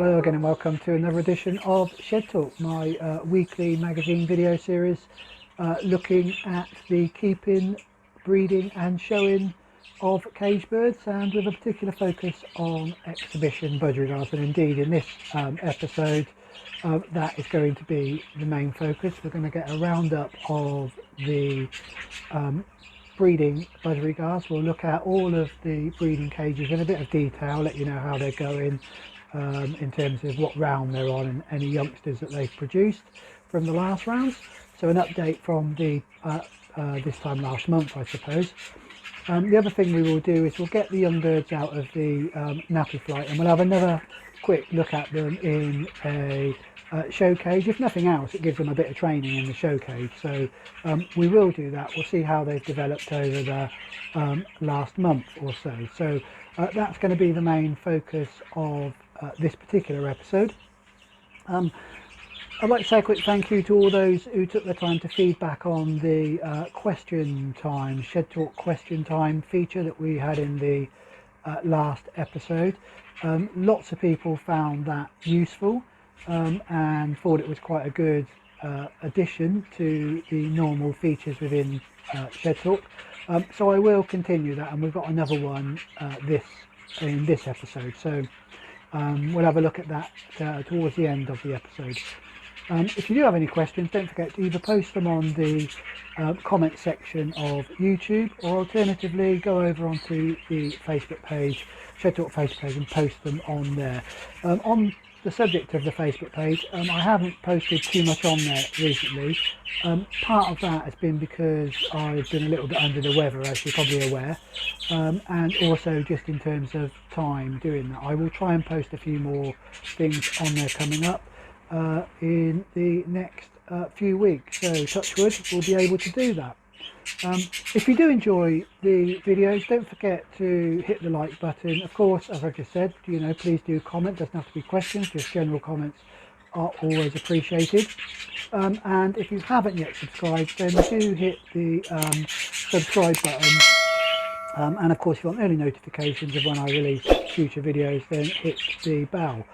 Hello again and welcome to another edition of Shed Talk, my weekly magazine video series looking at the keeping, breeding and showing of cage birds, and with a particular focus on exhibition budgerigars. And indeed in this episode that is going to be the main focus. We're going to get a roundup of the breeding budgerigars. We'll look at all of the breeding cages in a bit of detail, let you know how they're going in terms of what round they're on and any youngsters that they've produced from the last rounds. So an update from the this time last month, I suppose. The other thing we will do is we'll get the young birds out of the nappy flight, and we'll have another quick look at them in a show cage. If nothing else, it gives them a bit of training in the show cage, so we will do that. We'll see how they've developed over the last month or so. So that's going to be the main focus of this particular episode. I'd like to say a quick thank you to all those who took the time to feedback on the question time, Shed Talk question time feature that we had in the last episode. Lots of people found that useful and thought it was quite a good addition to the normal features within Shed Talk. So I will continue that, and we've got another one in this episode. So we'll have a look at that towards the end of the episode. If you do have any questions, don't forget to either post them on the comment section of YouTube, or alternatively go over onto the Facebook page, Shed Talk Facebook page, and post them on there. On the subject of the Facebook page, I haven't posted too much on there recently. Part of that has been because I've been a little bit under the weather, as you're probably aware, and also just in terms of time doing that. I will try and post a few more things on there coming up in the next few weeks, so touch wood, we'll be able to do that. If you do enjoy the videos, don't forget to hit the like button. Of course, as I just said, please do comment. Doesn't have to be questions, just general comments are always appreciated. And if you haven't yet subscribed, then do hit the subscribe button, and of course if you want early notifications of when I release future videos, then hit the bell.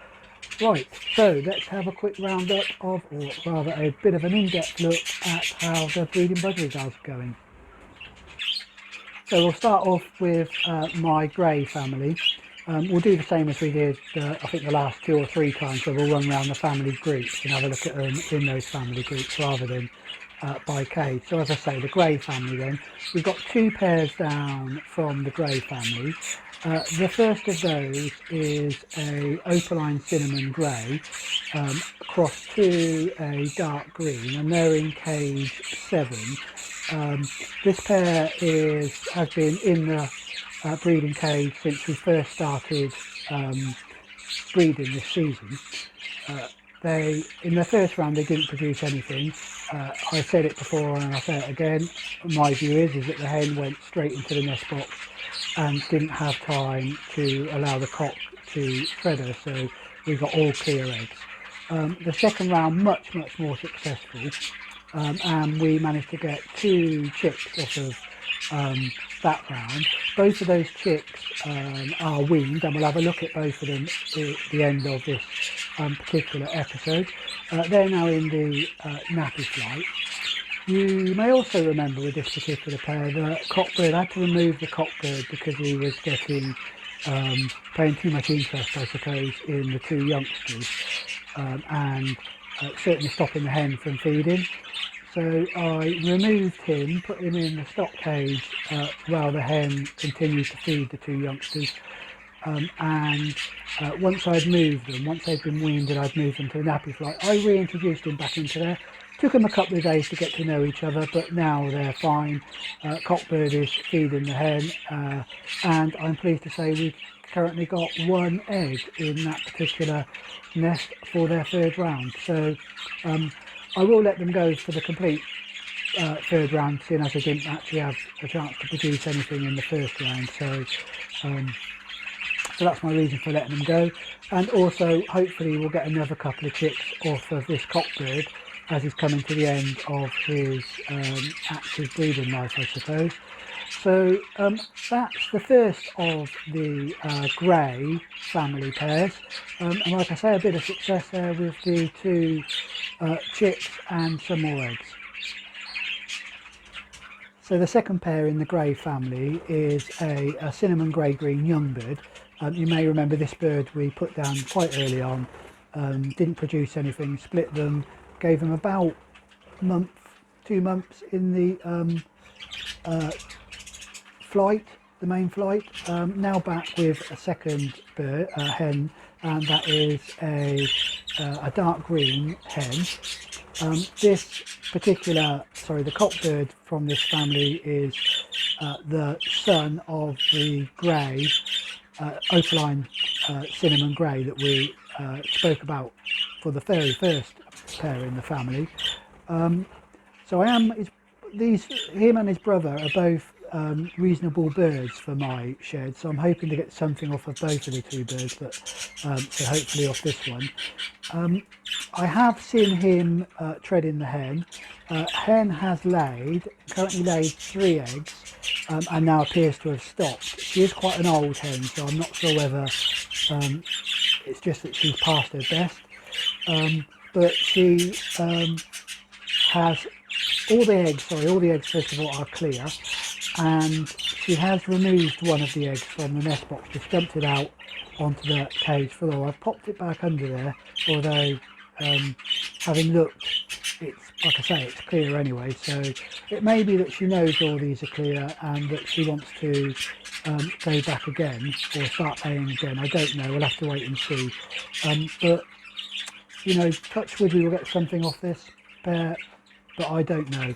Right, so let's have a quick roundup of, or rather a bit of an in-depth look at how the breeding budgerigars are going. So we'll start off with my grey family. We'll do the same as we did I think the last 2 or 3 times, so we'll run around the family groups and have a look at them in those family groups rather than by cage. So as I say, the grey family, then we've got 2 pairs down from the grey family. The first of those is a opaline cinnamon grey crossed to a dark green, and they're in cage 7. This pair has been in the breeding cage since we first started breeding this season. In the first round they didn't produce anything. I said it before and I'll say it again, my view is that the hen went straight into the nest box and didn't have time to allow the cock to fed her, so we got all clear eggs. The second round much more successful, and we managed to get 2 chicks off of that round. Both of those chicks are weaned, and we'll have a look at both of them at the end of this particular episode. They're now in the nappy flight. You may also remember with this particular pair, the cockbird, I had to remove the cockbird because he was getting paying too much interest, I suppose, in the 2 youngsters, and certainly stopping the hen from feeding. So I removed him, put him in the stock cage while the hen continued to feed the 2 youngsters. And once I'd moved them, once they'd been weaned and I'd moved them to the nappy flight, I reintroduced him back into there. Took them a couple of days to get to know each other, but now they're fine. Cockbird is feeding the hen, and I'm pleased to say we've currently got 1 egg in that particular nest for their 3rd round. So I will let them go for the complete 3rd round, seeing as they didn't actually have a chance to produce anything in the 1st round. So that's my reason for letting them go. And also hopefully we'll get another couple of chicks off of this cockbird as he's coming to the end of his active breeding life, I suppose. So that's the first of the grey family pairs, and like I say, a bit of success there with the 2 chicks and some more eggs. So the second pair in the grey family is a cinnamon grey-green young bird. You may remember this bird we put down quite early on, didn't produce anything, split them, gave them about a month, 2 months in the flight, the main flight. Now back with a second bird, hen, and that is a dark green hen. This particular, the cock bird from this family is the son of the grey, opaline cinnamon grey that we spoke about for the very first pair in the family. So him and his brother are both reasonable birds for my shed, so I'm hoping to get something off of both of the 2 birds, but so hopefully off this one. I have seen him treading the hen. Hen has currently laid 3 eggs, and now appears to have stopped. She is quite an old hen, so I'm not sure whether it's just that she's past her best, but she has all the eggs first of all are clear, and she has removed one of the eggs from the nest box, just dumped it out onto the cage floor. I've popped it back under there, although having looked, it's like I say, it's clear anyway, so it may be that she knows all these are clear and that she wants to go back again or start laying again. I don't know, we'll have to wait and see, but you know, touch wood, we will get something off this pair, but I don't know.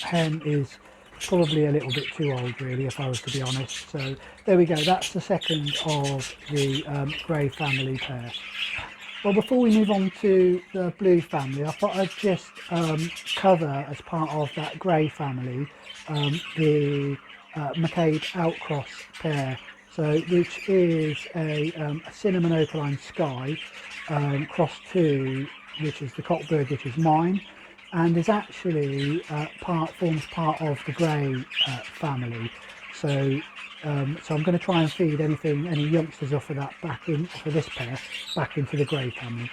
Hen is probably a little bit too old really, if I was to be honest. So there we go, that's the second of the grey family pair. Well, before we move on to the blue family, I thought I'd just cover, as part of that grey family, the McCabe outcross pair, so which is a cinnamon opaline sky cross 2, which is the cockbird, which is mine, and is actually forms part of the grey family. So so I'm going to try and feed any youngsters off of that off of this pair back into the grey family.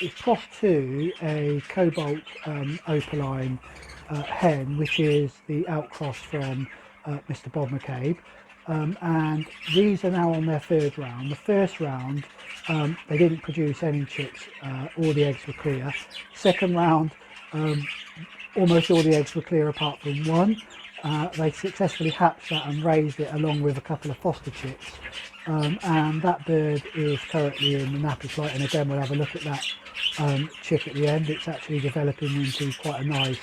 It's crossed to a cobalt opaline hen, which is the outcross from Mr. Bob McCabe, and these are now on their 3rd round. The first round they didn't produce any chicks, all the eggs were clear. Second round, almost all the eggs were clear apart from one. They successfully hatched that and raised it along with a couple of foster chicks, and that bird is currently in the nappy flight, and again we'll have a look at that chick at the end. It's actually developing into quite a nice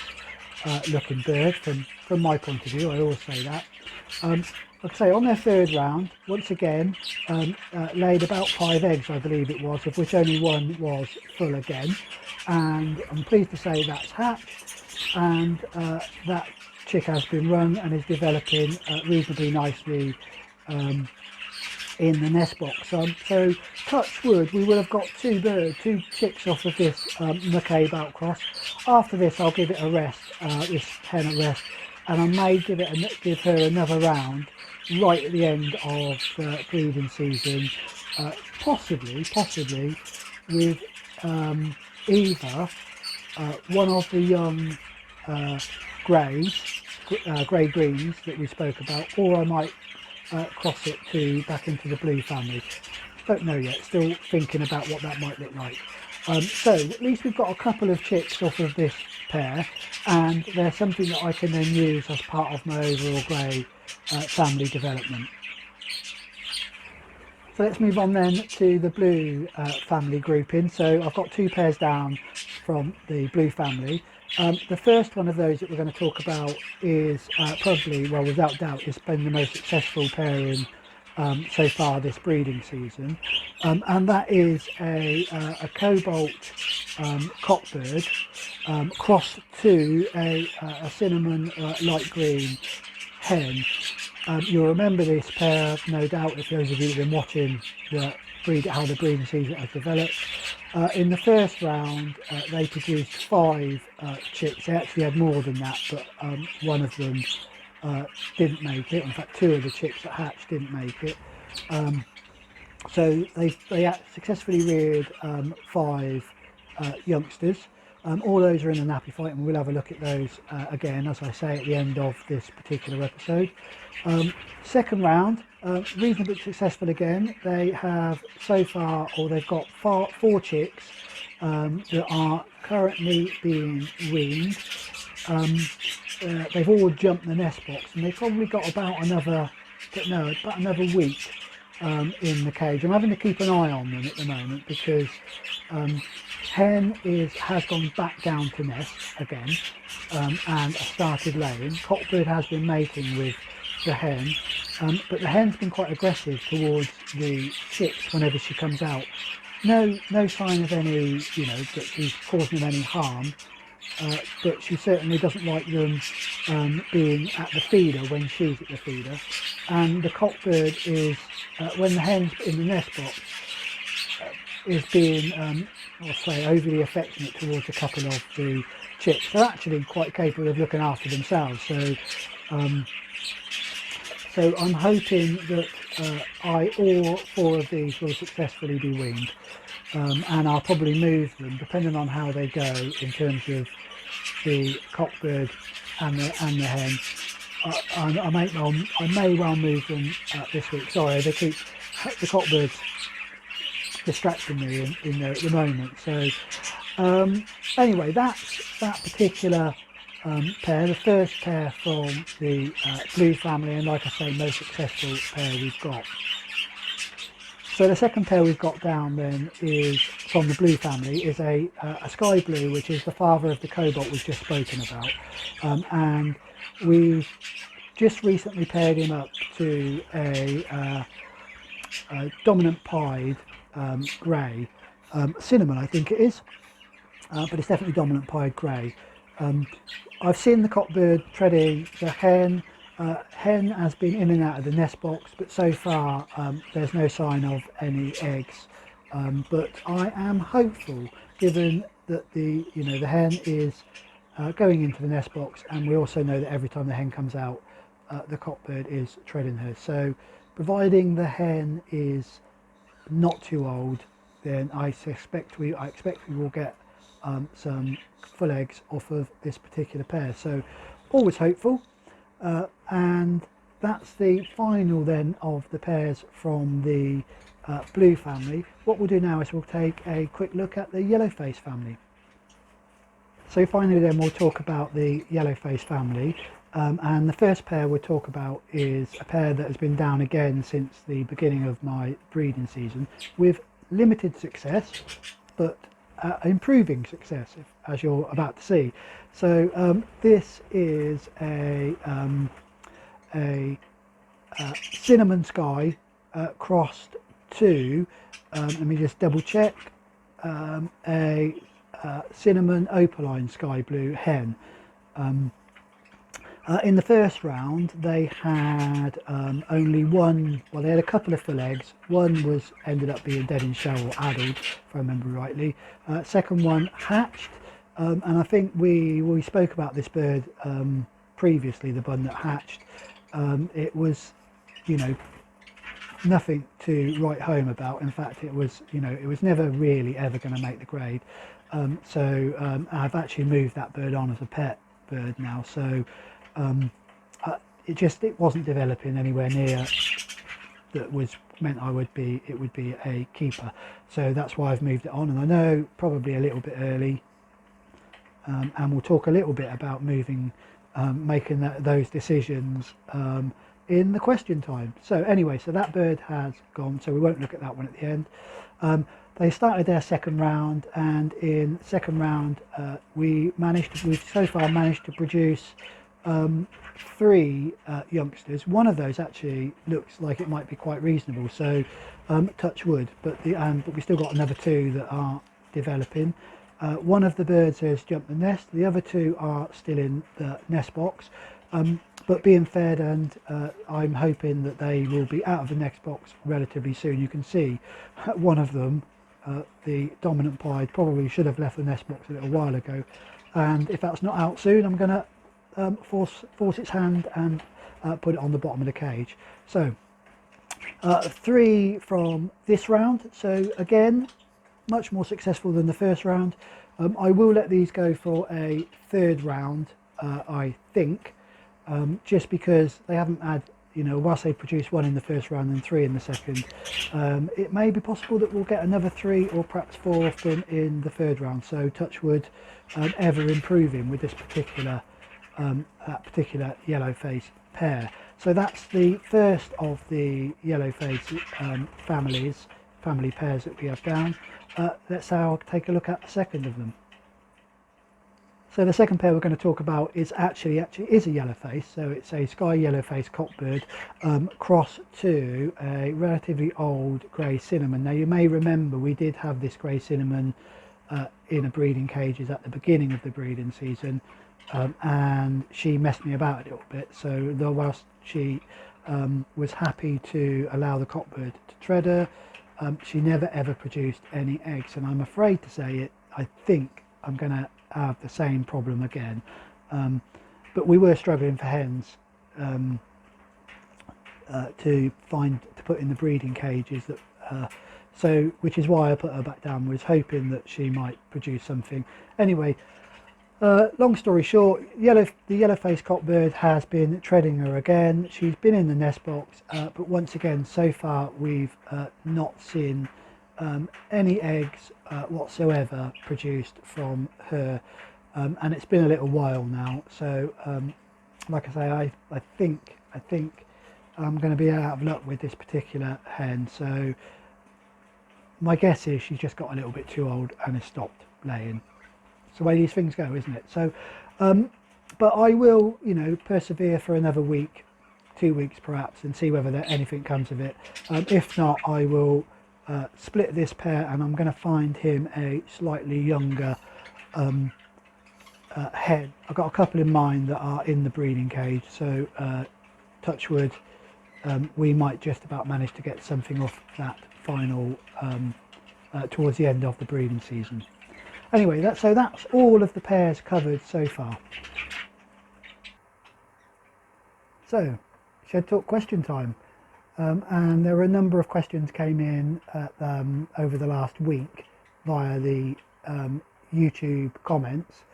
looking bird from my point of view, I always say that. Like I say, on their 3rd round, once again, laid about 5 eggs, I believe it was, of which only one was full again, and I'm pleased to say that's hatched, and that chick has been rung and is developing reasonably nicely in the nest box. So touch wood, we will have got 2 chicks off of this McCabe outcross. After this I'll give it a rest, this hen a rest, and I may give her another round right at the end of the breeding season, possibly with either one of the young grey greens that we spoke about, or I might cross it back into the blue family. Don't know yet, still thinking about what that might look like. So at least we've got a couple of chicks off of this pair, and they're something that I can then use as part of my overall grey family development. So let's move on then to the blue family grouping. So I've got 2 pairs down from the blue family. The first one of those that we're going to talk about is probably, well, without doubt, has been the most successful pairing so far this breeding season, and that is a cobalt cockbird crossed to a cinnamon light green hen. You'll remember this pair, no doubt, if those of you have been watching how the breeding season has developed. In the first round they produced 5 chicks. They actually had more than that, but one of them didn't make it. In fact, 2 of the chicks that hatched didn't make it. So they successfully reared 5 youngsters. All those are in the nappy fight, and we'll have a look at those again, as I say, at the end of this particular episode. Second round, reasonably successful again. They have so far, or they've got 4 chicks that are currently being weaned. They've all jumped the nest box, and they've probably got about another week in the cage. I'm having to keep an eye on them at the moment because hen has gone back down to nest again and started laying. Cockbird has been mating with the hen, but the hen's been quite aggressive towards the chicks whenever she comes out. No sign of any, that she's causing them any harm, but she certainly doesn't like them being at the feeder when she's at the feeder. And the cockbird is, when the hen's in the nest box, is being, I'll say, overly affectionate towards a couple of the chicks. They're actually quite capable of looking after themselves. So I'm hoping that all 4 of these will successfully be weaned, and I'll probably move them depending on how they go in terms of the cockbird and the hen. I may well move them this week. Sorry, the cockbirds distracting me in there at the moment. So anyway, that's that particular pair, the first pair from the blue family, and like I say, most successful pair we've got. So the second pair we've got down then is from the blue family, is a sky blue, which is the father of the cobalt we've just spoken about, and we've just recently paired him up to a dominant pied grey, cinnamon I think it is, but it's definitely dominant pied grey. I've seen the cockbird treading the hen. Hen has been in and out of the nest box, but so far there's no sign of any eggs. But I am hopeful, given that the hen is going into the nest box, and we also know that every time the hen comes out, the cockbird is treading her. So, providing the hen is not too old, then I expect we will get some full eggs off of this particular pair. So, always hopeful. And that's the final then of the pairs from the blue family. What we'll do now is we'll take a quick look at the yellow face family. So finally then we'll talk about the yellow face family, and the first pair we'll talk about is a pair that has been down again since the beginning of my breeding season with limited success, but improving success, as you're about to see. So this is a cinnamon sky crossed to, let me just double check, a cinnamon opaline sky blue hen. In the first round they had only one, well they had a couple of full eggs. One ended up being dead in shell or addled, if I remember rightly. Second one hatched, and I think we spoke about this bird previously, the one that hatched. It was, nothing to write home about. In fact, it was never really ever going to make the grade. So I've actually moved that bird on as a pet bird now. So it wasn't developing anywhere near that was meant it would be a keeper. So that's why I've moved it on, and I know probably a little bit early, and we'll talk a little bit about moving, making those decisions in the question time. So anyway, so that bird has gone, so we won't look at that one at the end. They started their second round, and in second round we've so far managed to produce 3 youngsters. One of those actually looks like it might be quite reasonable, so touch wood, but we still got another 2 that are developing. One of the birds has jumped the nest, the other 2 are still in the nest box, but being fed, and I'm hoping that they will be out of the nest box relatively soon. You can see one of them, the dominant pied, probably should have left the nest box a little while ago, and if that's not out soon, I'm going to force its hand and put it on the bottom of the cage. So 3 from this round, so again much more successful than the first round. I will let these go for a third round, I think, just because they haven't had, you know, whilst they produced 1 in the first round and 3 in the second, it may be possible that we'll get another 3 or perhaps 4 of them in the third round. So touch wood, ever improving with this particular yellow face pair. So that's the first of the yellow face family pairs that we have down. Let's now take a look at the second of them. So the second pair we're going to talk about is actually is a yellow face. So it's a sky yellow face cockbird cross to a relatively old grey cinnamon. Now you may remember we did have this grey cinnamon in a breeding cages at the beginning of the breeding season, and she messed me about a little bit. So whilst she was happy to allow the cockbird to tread her, she never ever produced any eggs, and I'm afraid to say it, I think I'm going to have the same problem again. But we were struggling for hens to put in the breeding cages, that so which is why I put her back down, was hoping that she might produce something. Anyway, long story short, the yellow-faced cockbird has been treading her again. She's been in the nest box, but once again, so far we've not seen any eggs whatsoever produced from her, and it's been a little while now. So, like I say, I think I'm going to be out of luck with this particular hen. So, my guess is she's just got a little bit too old and has stopped laying. It's the way these things go, isn't it? So, but I will, you know, persevere for another week, 2 weeks perhaps, and see whether anything comes of it. If not, I will split this pair, and I'm going to find him a slightly younger hen. I've got a couple in mind that are in the breeding cage, so touch wood, we might just about manage to get something off that final towards the end of the breeding season. Anyway, that's all of the pairs covered so far. So, Shed Talk question time. And there were a number of questions came in over the last week via the YouTube comments.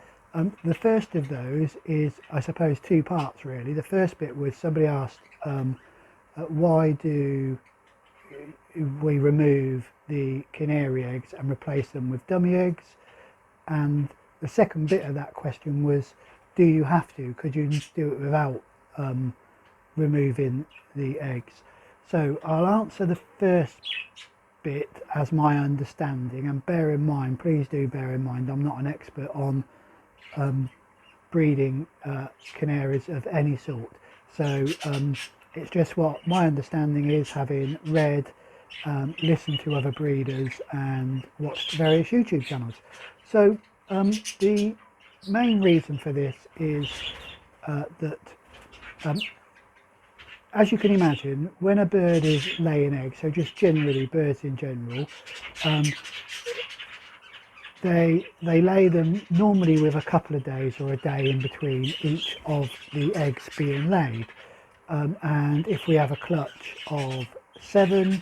The first of those is, I suppose, 2 parts really. The first bit was somebody asked, why do we remove the canary eggs and replace them with dummy eggs? And the second bit of that question was, do you have to? Could you do it without removing the eggs? So I'll answer the first bit as my understanding, and bear in mind, please do bear in mind, I'm not an expert on breeding canaries of any sort. So it's just what my understanding is, having read, listened to other breeders and watched various YouTube channels. So the main reason for this is that as you can imagine, when a bird is laying eggs, so just generally birds in general, they lay them normally with a couple of days or a day in between each of the eggs being laid. And if we have a clutch of 7,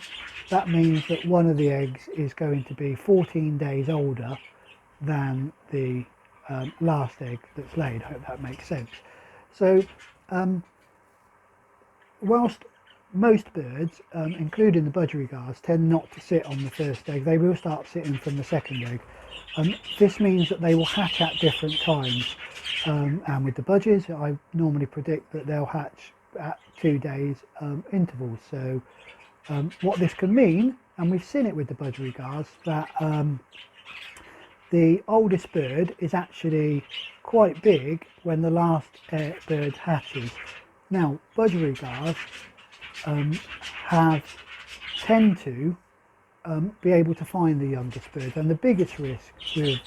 that means that one of the eggs is going to be 14 days older than the last egg that's laid. I hope that makes sense. So whilst most birds, including the budgerigars, tend not to sit on the first egg, they will start sitting from the second egg. This means that they will hatch at different times, and with the budgies I normally predict that they'll hatch at 2 days intervals. So what this can mean, and we've seen it with the budgerigars, that the oldest bird is actually quite big when the last bird hatches. Now, budgerigars tend to be able to find the youngest birds, and the biggest risk with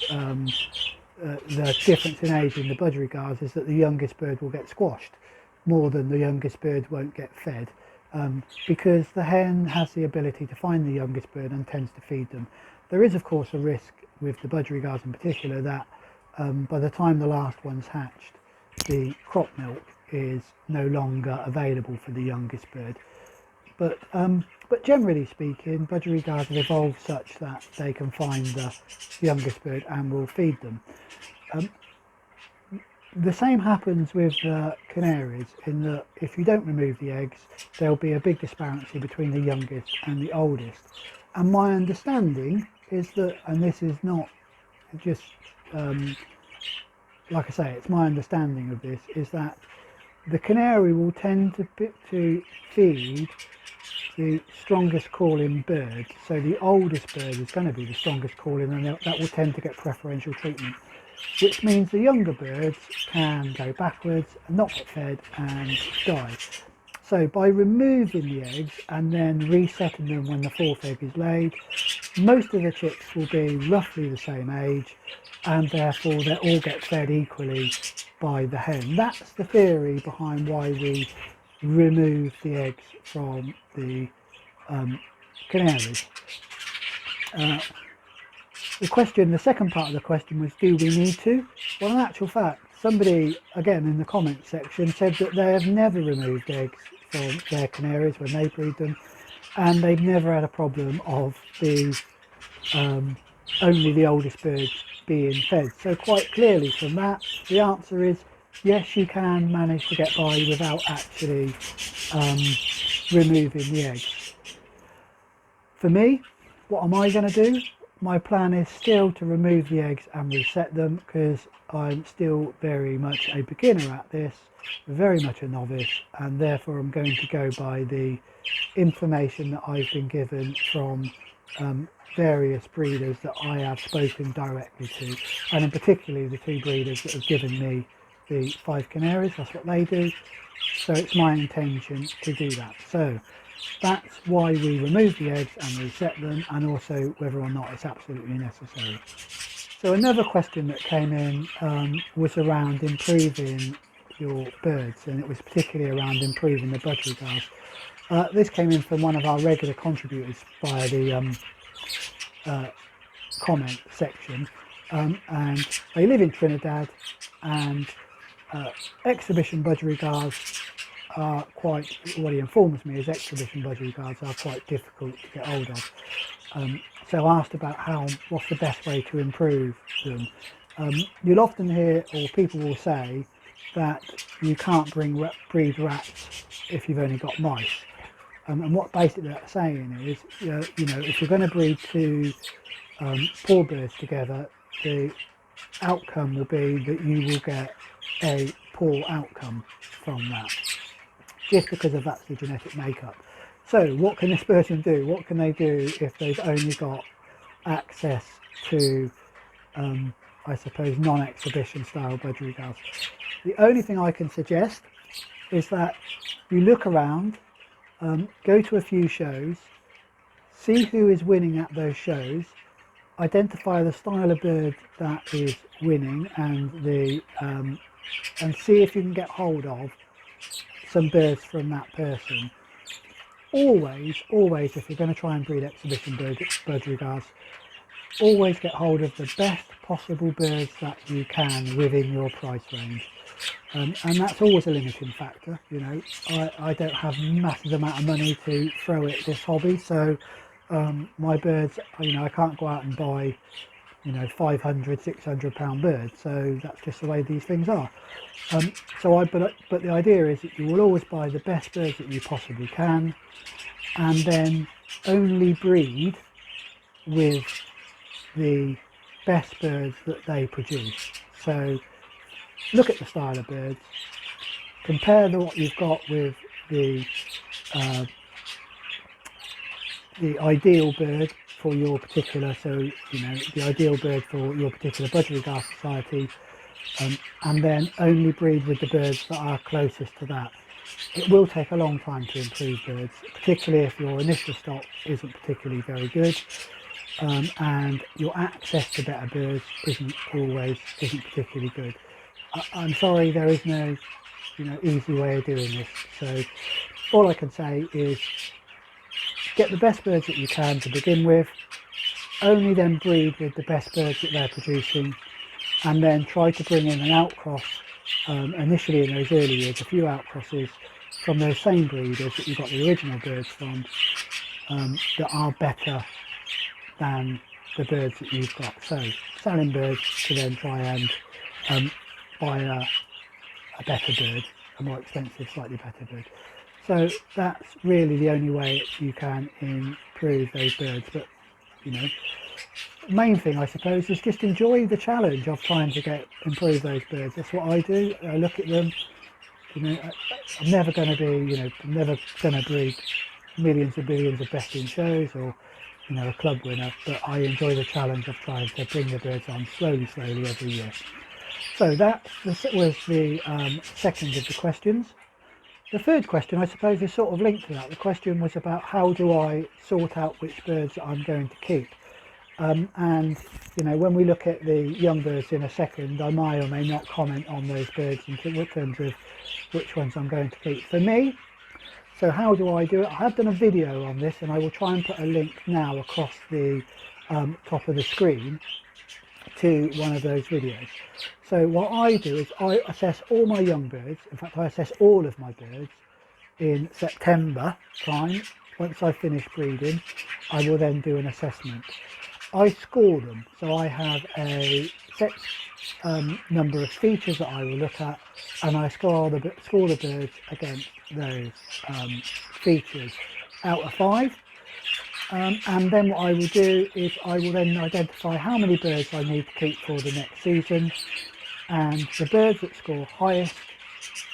the difference in age in the budgerigars is that the youngest bird will get squashed more than the youngest bird won't get fed, because the hen has the ability to find the youngest bird and tends to feed them. There is of course a risk with the budgerigars in particular that by the time the last one's hatched, the crop milk is no longer available for the youngest bird. But generally speaking, budgerigars have evolved such that they can find the youngest bird and will feed them. The same happens with canaries, in that if you don't remove the eggs, there'll be a big disparity between the youngest and the oldest. And my understanding is that, and this is not just like I say, it's my understanding of this, is that the canary will tend to feed the strongest calling bird. So the oldest bird is going to be the strongest calling, and that will tend to get preferential treatment, which means the younger birds can go backwards and not get fed and die. So by removing the eggs and then resetting them when the fourth egg is laid, most of the chicks will be roughly the same age, and therefore they all get fed equally by the hen. That's the theory behind why we remove the eggs from the canaries. The second part of the question was, do we need to? Well, in actual fact, somebody, again in the comments section, said that they have never removed eggs from their canaries when they breed them, and they've never had a problem of only the oldest birds being fed. So quite clearly from that, the answer is yes, you can manage to get by without actually removing the eggs. For me, what am I going to do? My plan is still to remove the eggs and reset them, because I'm still very much a beginner at this, very much a novice, and therefore I'm going to go by the information that I've been given from various breeders that I have spoken directly to, and in particularly the two breeders that have given me the 5 canaries. That's what they do, so it's my intention to do that. So that's why we remove the eggs and reset them, and also whether or not it's absolutely necessary. So another question that came in was around improving your birds, and it was particularly around improving the budgerigars. This came in from one of our regular contributors via the comment section, and they live in Trinidad, and exhibition budgerigars are quite, what he informs me is exhibition budgerigars are quite difficult to get hold of. So I asked about what's the best way to improve them. You'll often hear, or people will say, that you can't breed rats if you've only got mice. And what basically that's saying is, if you're going to breed two poor birds together, the outcome will be that you will get a poor outcome from that, just because of that's the genetic makeup. So what can this person do? What can they do if they've only got access to, I suppose, non-exhibition style budgerigars? The only thing I can suggest is that you look around, go to a few shows, see who is winning at those shows, identify the style of bird that is winning, and see if you can get hold of some birds from that person. Always, if you're going to try and breed exhibition budgerigars, always get hold of the best possible birds that you can within your price range. And that's always a limiting factor. I don't have massive amount of money to throw at this hobby, so my birds, I can't go out and buy 500, 600 pound birds, so that's just the way these things are. But the idea is that you will always buy the best birds that you possibly can, and then only breed with the best birds that they produce. So look at the style of birds, compare what you've got with the ideal bird for your particular, the ideal bird for your particular budgerigar society, and then only breed with the birds that are closest to that. It will take a long time to improve birds, particularly if your initial stock isn't particularly very good, and your access to better birds isn't particularly good. I'm sorry, there is no easy way of doing this. So all I can say is get the best birds that you can to begin with, only then breed with the best birds that they're producing, and then try to bring in an outcross initially in those early years, a few outcrosses from those same breeders that you got the original birds from, that are better than the birds that you've got. So selling birds to then try and buy a better bird, a more expensive, slightly better bird. So that's really the only way you can improve those birds. But you know, the main thing I suppose is just enjoy the challenge of trying to improve those birds. That's what I do. I look at them. You know, I'm never going to be, you know, I'm never going to breed millions and billions of best in shows or, you know, a club winner, but I enjoy the challenge of trying to bring the birds on slowly every year. So that was the second of the questions. The third question, I suppose, is sort of linked to that. The question was about how do I sort out which birds I'm going to keep. And, you know, when we look at the young birds in a second, I may or may not comment on those birds in terms of which ones I'm going to keep. For me, so how do I do it? I have done a video on this, and I will try and put a link now across the top of the screen to one of those videos. So what I do is I assess all my young birds. In fact, I assess all of my birds in September time. Once I finish breeding, I will then do an assessment. I score them, so I have a set number of features that I will look at, and I score the birds against those features out of 5. And then what I will do is I will then identify how many birds I need to keep for the next season, and the birds that score highest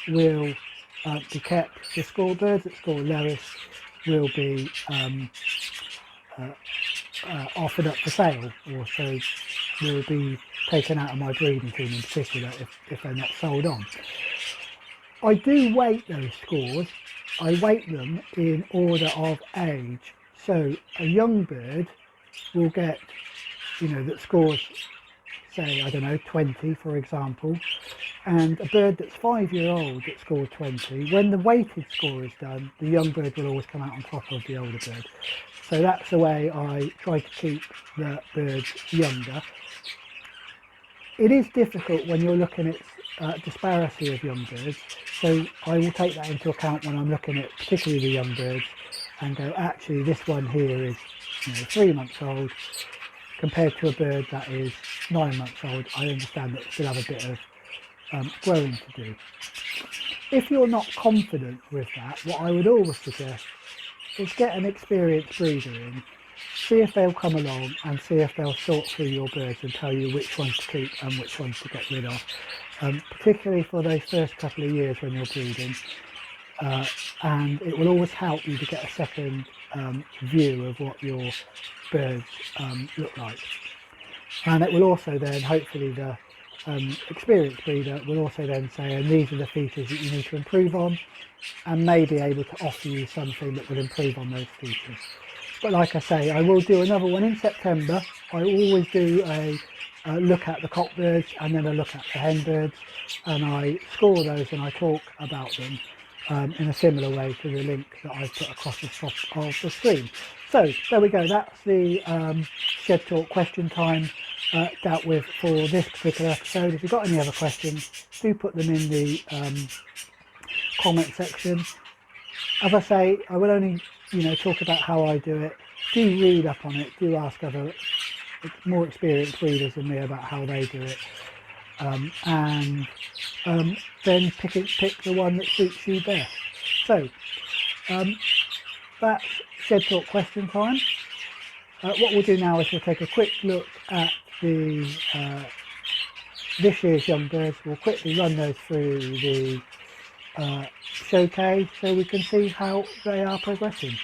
will be kept. The birds that score lowest will be offered up for sale, or so will be taken out of my breeding team in particular if they're not sold on. I do weight those scores. I weight them in order of age. So a young bird will get, you know, that scores, say, I don't know, 20 for example, and a bird that's 5-year-old that scored 20, when the weighted score is done, the young bird will always come out on top of the older bird. So that's the way I try to keep the birds younger. It is difficult when you're looking at disparity of young birds, so I will take that into account when I'm looking at particularly the young birds and go, actually this one here is, you know, 3 months old compared to a bird that is 9 months old. I understand that it still have a bit of growing to do. If you're not confident with that, what I would always suggest is get an experienced breeder in, see if they'll come along and see if they'll sort through your birds and tell you which ones to keep and which ones to get rid of, particularly for those first couple of years when you're breeding. And it will always help you to get a second view of what your birds look like. And it will also then, hopefully the experienced breeder will also then say, and these are the features that you need to improve on, and may be able to offer you something that will improve on those features. But like I say, I will do another one in September. I always do a look at the cock birds and then a look at the hen birds, and I score those and I talk about them in a similar way to the link that I put across the top of the screen. So there we go, that's the Shed Talk question time dealt with for this particular episode. If you've got any other questions, do put them in the comment section. As I say, I will only, you know, talk about how I do it. Do read up on it, do ask other more experienced breeders than me about how they do it, and then pick the one that suits you best. So that's Shed Talk question time. What we'll do now is we'll take a quick look at the this year's young birds. We'll quickly run those through the showcase so we can see how they are progressing.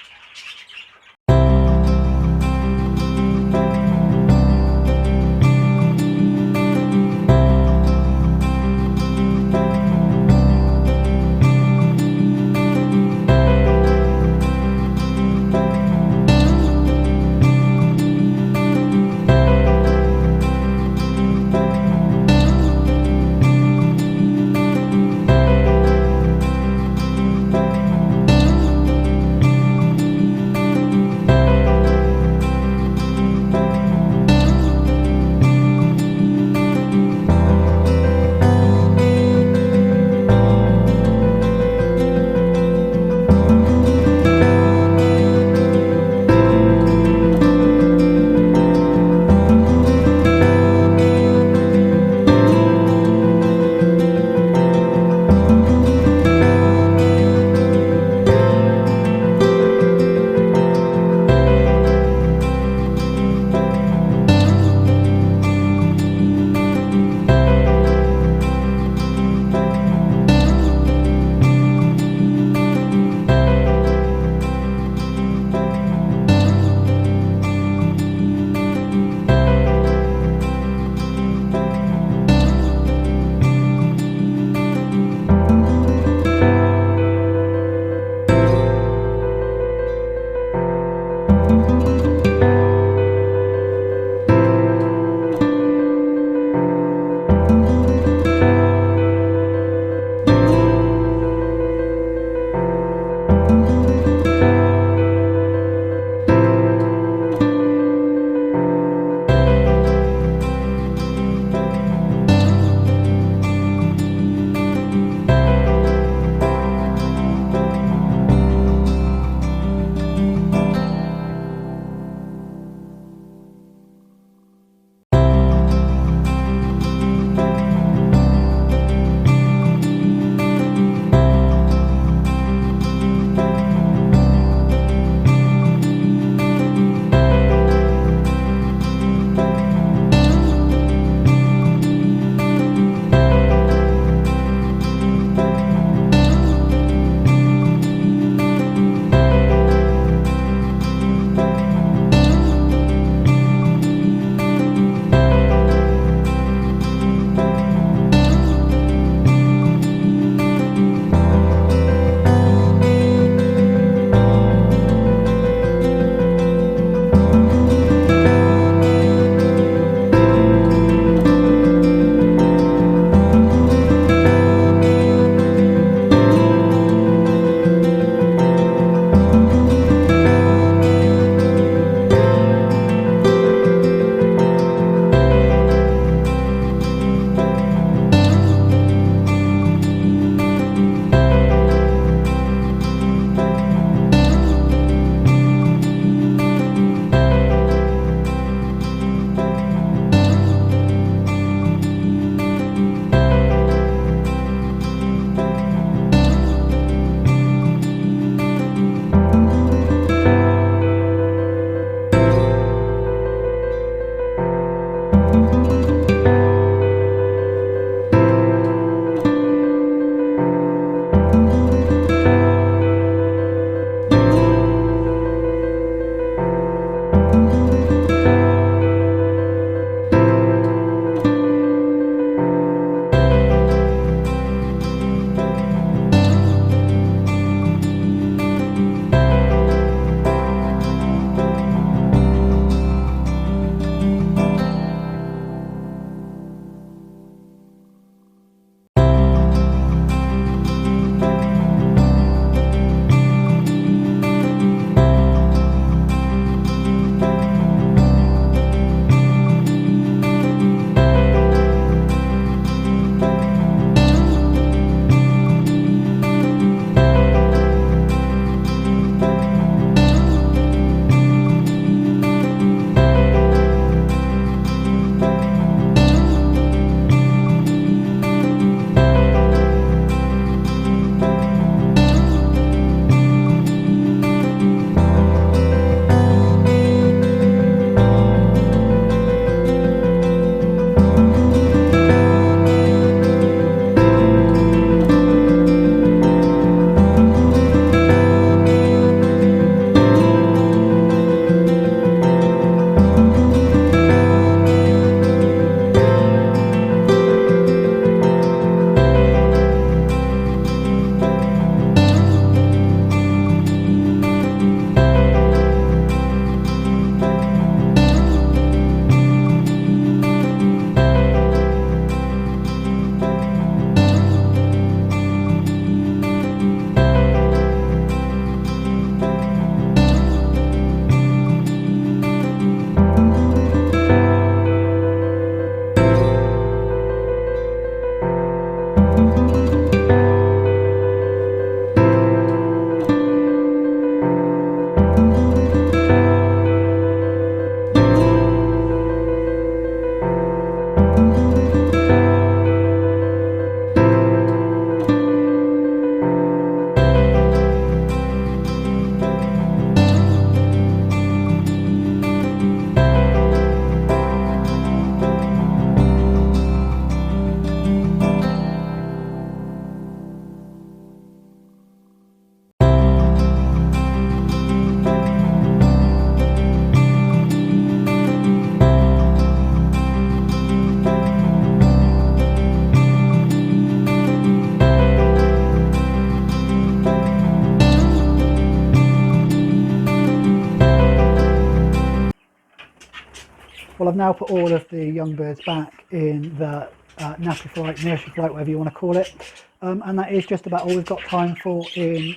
Well, I've now put all of the young birds back in the nappy flight, nursery flight, whatever you want to call it, and that is just about all we've got time for in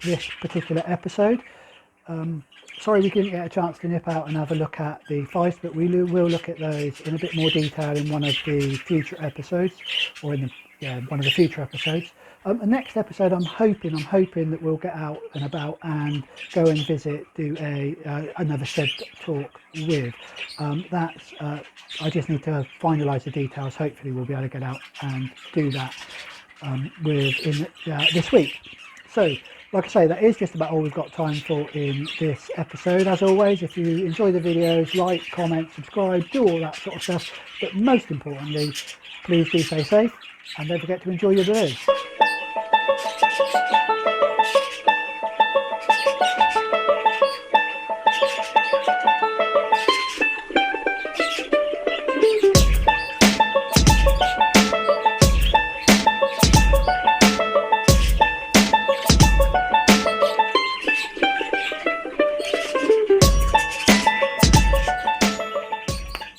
this particular episode. Sorry we didn't get a chance to nip out and have a look at the feist, but we will look at those in a bit more detail in one of the future episodes, or in one of the future episodes. The next episode, I'm hoping that we'll get out and about and go and do another shed talk with. I just need to finalise the details. Hopefully we'll be able to get out and do that this week. So, like I say, that is just about all we've got time for in this episode. As always, if you enjoy the videos, like, comment, subscribe, do all that sort of stuff. But most importantly, please do stay safe and don't forget to enjoy your birds.